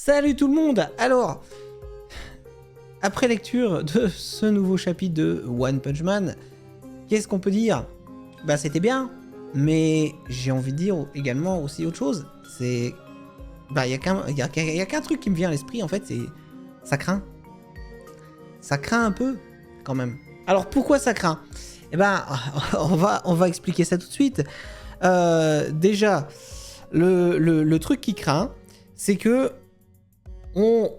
Salut tout le monde. Alors, après lecture de ce nouveau chapitre de One Punch Man, qu'est-ce qu'on peut dire? Bah c'était bien, mais j'ai envie de dire également aussi autre chose. C'est... Bah y a qu'un truc qui me vient à l'esprit en fait, c'est... Ça craint. Ça craint un peu, quand même. Alors pourquoi ça craint? Eh ben, on va expliquer ça tout de suite. Déjà, le truc qui craint, c'est que on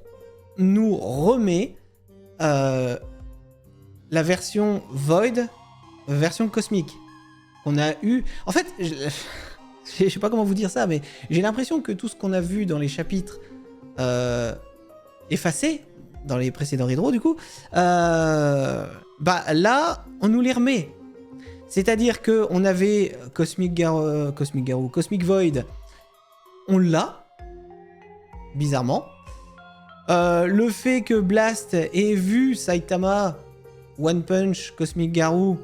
nous remet la version Void, version cosmique, qu'on a eu... En fait, je sais pas comment vous dire ça, mais j'ai l'impression que tout ce qu'on a vu dans les chapitres effacés, dans les précédents Redraw, du coup, bah là, on nous les remet. C'est-à-dire qu'on avait Cosmic Void, on l'a, bizarrement. Le fait que Blast ait vu Saitama, One Punch, Cosmic Garou,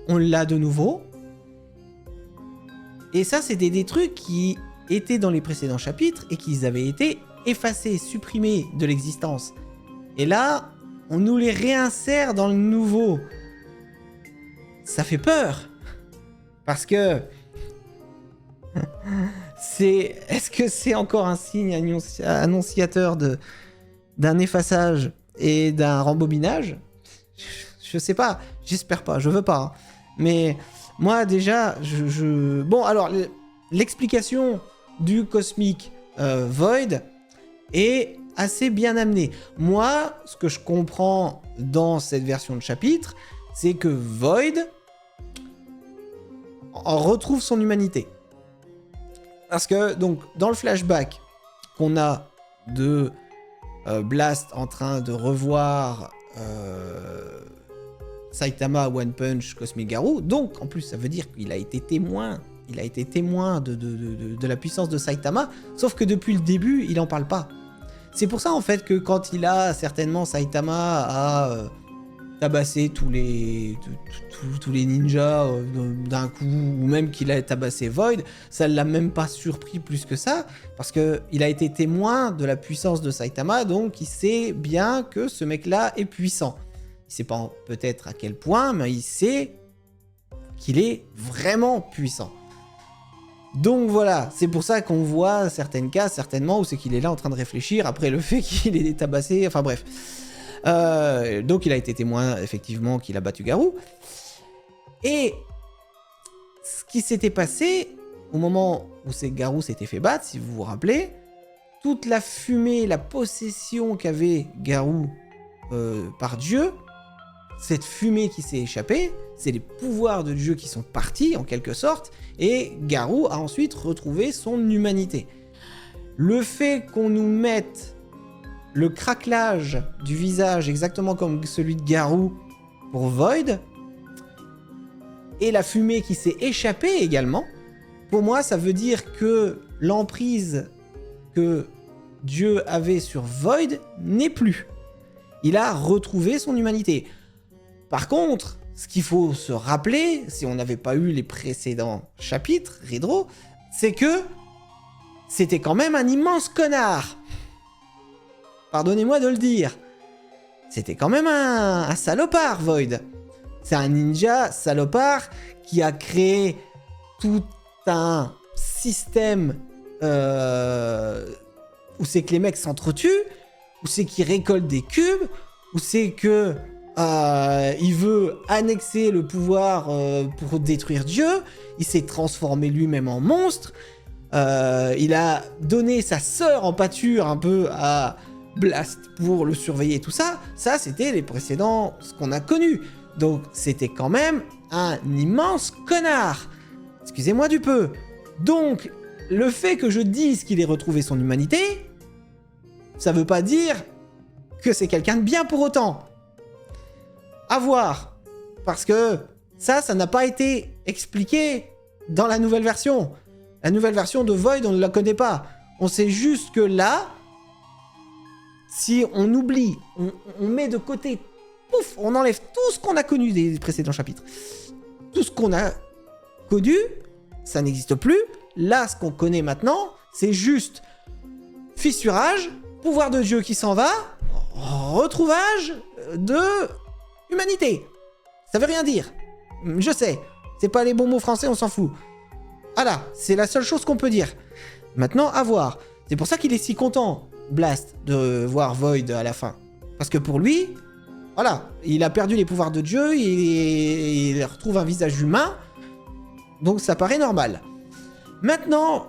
on l'a de nouveau. Et ça, c'était des trucs qui étaient dans les précédents chapitres et qui avaient été effacés, supprimés de l'existence. Et là, on nous les réinsère dans le nouveau. Ça fait peur. Parce que... Est-ce que c'est encore un signe annonciateur d'un effaçage et d'un rembobinage? Je sais pas, j'espère pas, je veux pas. Hein. Mais moi déjà, Bon alors, l'explication du Cosmic Void est assez bien amenée. Moi, ce que je comprends dans cette version de chapitre, c'est que Void retrouve son humanité. Parce que, donc, dans le flashback qu'on a de Blast en train de revoir Saitama, One Punch, Cosmic Garou, donc, en plus, ça veut dire qu'il a été témoin. Il a été témoin de la puissance de Saitama, sauf que depuis le début, il en parle pas. C'est pour ça, en fait, que quand il a, certainement, Saitama a tabassé tous les ninjas d'un coup, ou même qu'il a tabassé Void, ça l'a même pas surpris plus que ça, parce qu'il a été témoin de la puissance de Saitama, donc il sait bien que ce mec-là est puissant. Il sait pas peut-être à quel point, mais il sait qu'il est vraiment puissant. Donc voilà, c'est pour ça qu'on voit certaines cases, certainement, où c'est qu'il est là en train de réfléchir après le fait qu'il ait tabassé, enfin bref. Donc il a été témoin effectivement qu'il a battu Garou. Et ce qui s'était passé au moment où Garou s'était fait battre, si vous vous rappelez, toute la fumée, la possession qu'avait Garou par Dieu, cette fumée qui s'est échappée, c'est les pouvoirs de Dieu qui sont partis en quelque sorte, et Garou a ensuite retrouvé son humanité. Le fait qu'on nous mette le craquelage du visage exactement comme celui de Garou pour Void, et la fumée qui s'est échappée également, pour moi ça veut dire que l'emprise que Dieu avait sur Void n'est plus. Il a retrouvé son humanité. Par contre, ce qu'il faut se rappeler, si on n'avait pas eu les précédents chapitres, Redraw, c'est que c'était quand même un immense connard. Pardonnez-moi de le dire. C'était quand même un salopard, Void. C'est un ninja salopard qui a créé tout un système où c'est que les mecs s'entretuent, où c'est qu'ils récoltent des cubes, où c'est que il veut annexer le pouvoir pour détruire Dieu. Il s'est transformé lui-même en monstre. Il a donné sa sœur en pâture un peu à Blast pour le surveiller et tout ça. Ça, c'était les précédents, ce qu'on a connu. Donc, c'était quand même un immense connard. Excusez-moi du peu. Donc, le fait que je dise qu'il ait retrouvé son humanité, ça veut pas dire que c'est quelqu'un de bien pour autant. À voir. Parce que ça n'a pas été expliqué dans la nouvelle version. La nouvelle version de Void, on ne la connaît pas. On sait juste que là, si on oublie, on met de côté, pouf, on enlève tout ce qu'on a connu des précédents chapitres. Tout ce qu'on a connu, ça n'existe plus. Là, ce qu'on connaît maintenant, c'est juste fissurage, pouvoir de Dieu qui s'en va, retrouvage de humanité. Ça veut rien dire. Je sais, c'est pas les bons mots français, on s'en fout. Voilà, c'est la seule chose qu'on peut dire. Maintenant, à voir. C'est pour ça qu'il est si content, Blast, de voir Void à la fin. Parce que pour lui, voilà, il a perdu les pouvoirs de Dieu, il retrouve un visage humain, donc ça paraît normal. Maintenant,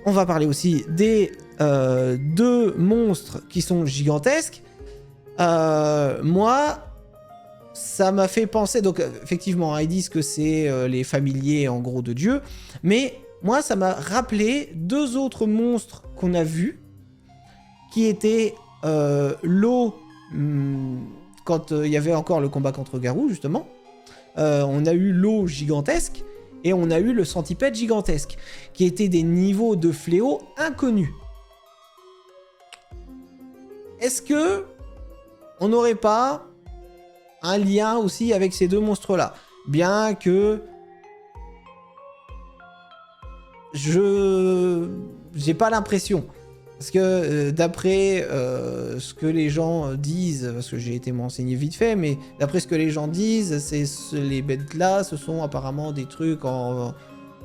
on va parler aussi des deux monstres qui sont gigantesques. Moi, ça m'a fait penser, donc effectivement, ils disent que c'est les familiers en gros de Dieu, mais moi ça m'a rappelé deux autres monstres qu'on a vus, qui étaient l'eau, quand il y avait encore le combat contre Garou justement, on a eu l'eau gigantesque, et on a eu le centipède gigantesque, qui étaient des niveaux de fléau inconnus. Est-ce que on n'aurait pas un lien aussi avec ces deux monstres-là? Bien que j'ai pas l'impression. Parce que d'après ce que les gens disent, parce que j'ai été m'enseigner vite fait, mais d'après ce que les gens disent, les bêtes-là, ce sont apparemment des trucs en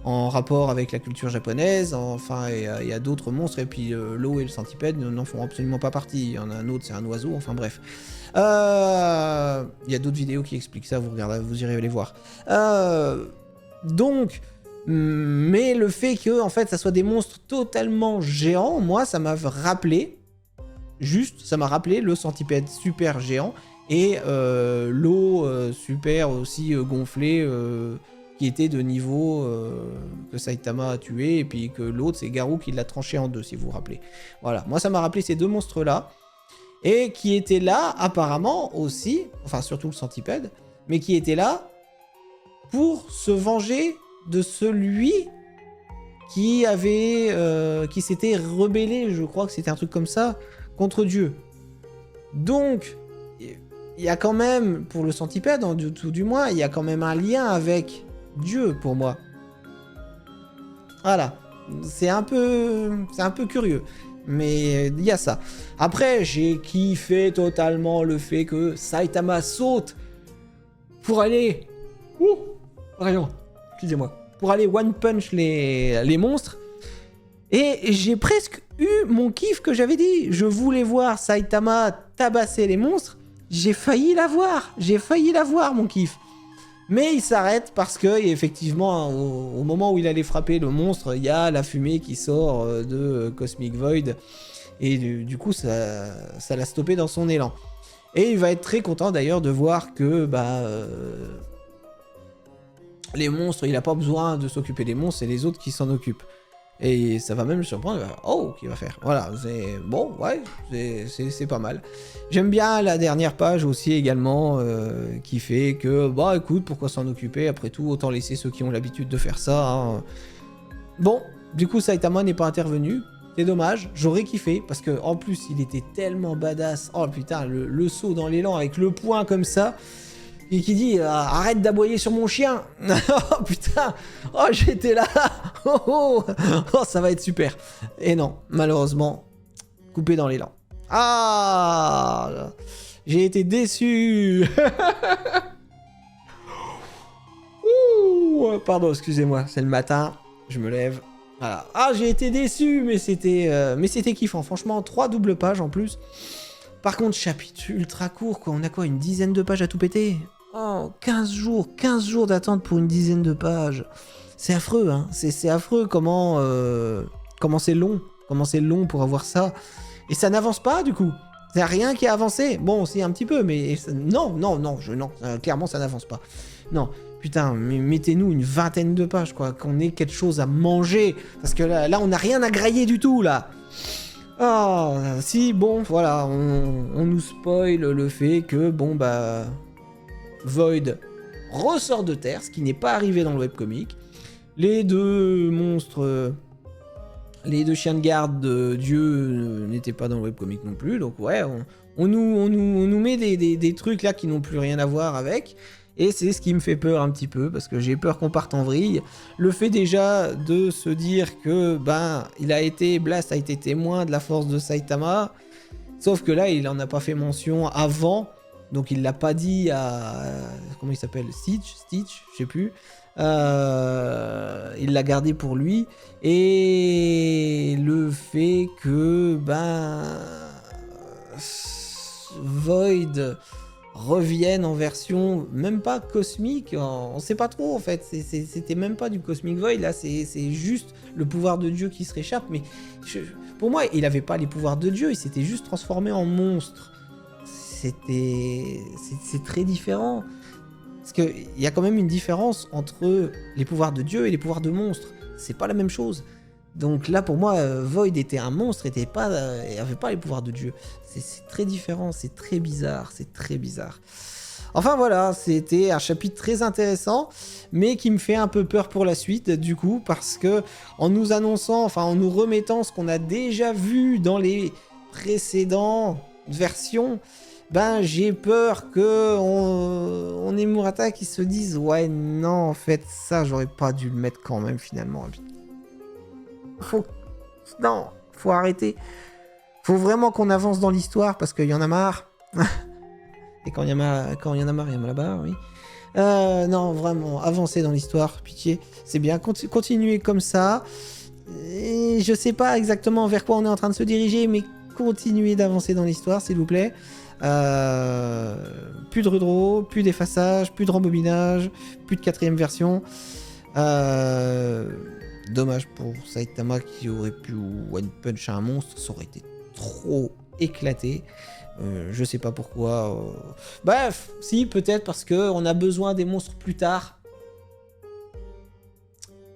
rapport avec la culture japonaise. Enfin, il y a d'autres monstres, et puis l'eau et le centipède n'en font absolument pas partie. Il y en a un autre, c'est un oiseau, enfin bref. Il y a d'autres vidéos qui expliquent ça, vous irez les voir. Donc... Mais le fait que en fait ça soit des monstres totalement géants, moi ça m'a rappelé, ça m'a rappelé le centipède super géant et l'eau super aussi gonflée qui était de niveau que Saitama a tué, et puis que l'autre c'est Garou qui l'a tranché en deux, si vous vous rappelez. Voilà, moi ça m'a rappelé ces deux monstres là, et qui étaient là apparemment aussi, enfin surtout le centipède, mais qui étaient là pour se venger de celui qui s'était rebellé, je crois que c'était un truc comme ça, contre Dieu. Donc, il y a quand même, pour le centipède, tout du moins, il y a quand même un lien avec Dieu, pour moi. Voilà. C'est un peu curieux. Mais il y a ça. Après, j'ai kiffé totalement le fait que Saitama saute pour aller... Voyons. Excusez-moi, pour aller one punch les monstres. Et j'ai presque eu mon kiff que j'avais dit. Je voulais voir Saitama tabasser les monstres. J'ai failli l'avoir, mon kiff. Mais il s'arrête parce que, effectivement, au moment où il allait frapper le monstre, il y a la fumée qui sort de Cosmic Void. Et du coup, ça l'a stoppé dans son élan. Et il va être très content d'ailleurs de voir que... les monstres, il n'a pas besoin de s'occuper des monstres, c'est les autres qui s'en occupent. Et ça va même le surprendre, il va faire, oh, qu'il va faire. Voilà, c'est bon, ouais, c'est pas mal. J'aime bien la dernière page aussi également, qui fait que, bah écoute, pourquoi s'en occuper? Après tout, autant laisser ceux qui ont l'habitude de faire ça. Hein. Bon, du coup, Saitama n'est pas intervenu. C'est dommage, j'aurais kiffé, parce que en plus, il était tellement badass. Oh putain, le saut dans l'élan avec le poing comme ça. Et qui dit arrête d'aboyer sur mon chien. Oh putain, oh j'étais là. Oh, ça va être super. Et non, malheureusement, coupé dans l'élan. Ah, j'ai été déçu. Ouh, pardon, excusez-moi, c'est le matin, je me lève. Voilà. Ah, j'ai été déçu, mais c'était kiffant. Franchement, 3 doubles pages en plus. Par contre, chapitre ultra court, quoi. On a quoi, une dizaine de pages à tout péter? Oh, 15 jours d'attente pour une dizaine de pages. C'est affreux, hein. C'est affreux comment c'est long pour avoir ça. Et ça n'avance pas, du coup. Il n'y a rien qui a avancé. Bon, c'est un petit peu, mais non, clairement, ça n'avance pas. Non, putain, mettez-nous une vingtaine de pages, quoi, qu'on ait quelque chose à manger. Parce que là on n'a rien à grailler du tout, là. Oh, si, bon, voilà, on nous spoil le fait que, bon, bah... Void ressort de terre, ce qui n'est pas arrivé dans le webcomic. Les deux monstres, les deux chiens de garde de Dieu n'étaient pas dans le webcomic non plus. Donc ouais, on nous met des trucs là qui n'ont plus rien à voir avec. Et c'est ce qui me fait peur un petit peu, parce que j'ai peur qu'on parte en vrille. Le fait déjà de se dire que, Blast a été témoin de la force de Saitama, sauf que là, il en a pas fait mention avant, donc il l'a pas dit à... Comment il s'appelle? Stitch, je sais plus. Il l'a gardé pour lui. Et le fait que, Void revienne en version même pas cosmique, on sait pas trop en fait, c'était même pas du Cosmic Void, là c'est juste le pouvoir de Dieu qui se réchappe, mais pour moi il avait pas les pouvoirs de Dieu, il s'était juste transformé en monstre. C'est très différent, parce qu'il y a quand même une différence entre les pouvoirs de Dieu et les pouvoirs de monstre, c'est pas la même chose. Donc là, pour moi, Void était un monstre, avait pas les pouvoirs de Dieu. C'est très différent, c'est très bizarre, Enfin voilà, c'était un chapitre très intéressant, mais qui me fait un peu peur pour la suite, du coup, parce que en nous annonçant, en nous remettant ce qu'on a déjà vu dans les précédentes versions, j'ai peur que on ait Murata qui se dise « Ouais, non, en fait, ça, j'aurais pas dû le mettre quand même, finalement. » Faut arrêter. Faut vraiment qu'on avance dans l'histoire parce qu'il y en a marre. Et quand il y en a marre, il y en a là-bas, oui. Non, vraiment, avancez dans l'histoire, pitié. C'est bien, continuez comme ça. Et je sais pas exactement vers quoi on est en train de se diriger, mais continuez d'avancer dans l'histoire, s'il vous plaît. Plus de redraw, plus d'effaçage, plus de rembobinage, plus de 4ème version. Dommage pour Saitama qui aurait pu one punch un monstre, ça aurait été trop éclaté. Je sais pas pourquoi. Bref, si, peut-être parce qu'on a besoin des monstres plus tard.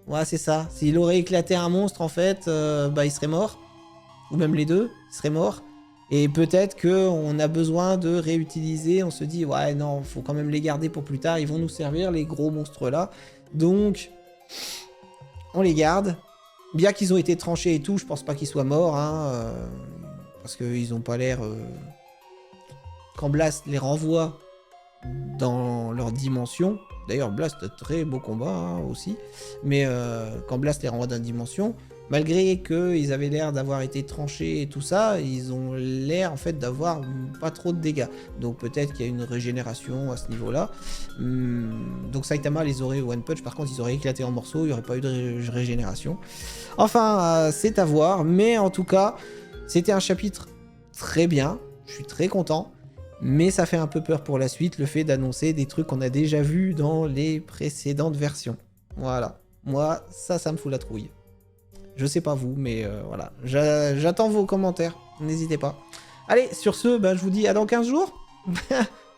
Ouais, c'est ça. S'il aurait éclaté un monstre, en fait, il serait mort. Ou même les deux, ils seraient morts. Et peut-être qu'on a besoin de réutiliser. On se dit, ouais, non, faut quand même les garder pour plus tard. Ils vont nous servir, les gros monstres-là. Donc... on les garde. Bien qu'ils ont été tranchés et tout, je pense pas qu'ils soient morts, parce qu'ils ont pas l'air... Quand Blast les renvoie dans leur dimension, d'ailleurs Blast, très beau combat aussi, mais quand Blast les renvoie dans une dimension, malgré qu'ils avaient l'air d'avoir été tranchés et tout ça, ils ont l'air en fait d'avoir pas trop de dégâts. Donc peut-être qu'il y a une régénération à ce niveau-là. Donc Saitama les aurait one punch, par contre ils auraient éclaté en morceaux, il n'y aurait pas eu de régénération. Enfin, c'est à voir, mais en tout cas, c'était un chapitre très bien, je suis très content. Mais ça fait un peu peur pour la suite, le fait d'annoncer des trucs qu'on a déjà vus dans les précédentes versions. Voilà. Moi, ça me fout la trouille. Je sais pas vous, mais voilà. J'attends vos commentaires, n'hésitez pas. Allez, sur ce, je vous dis à dans 15 jours.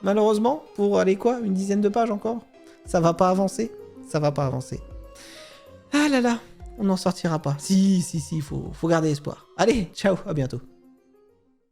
Malheureusement, pour aller quoi, une dizaine de pages encore. Ça va pas avancer. Ah là là, on n'en sortira pas. Si, faut garder espoir. Allez, ciao, à bientôt.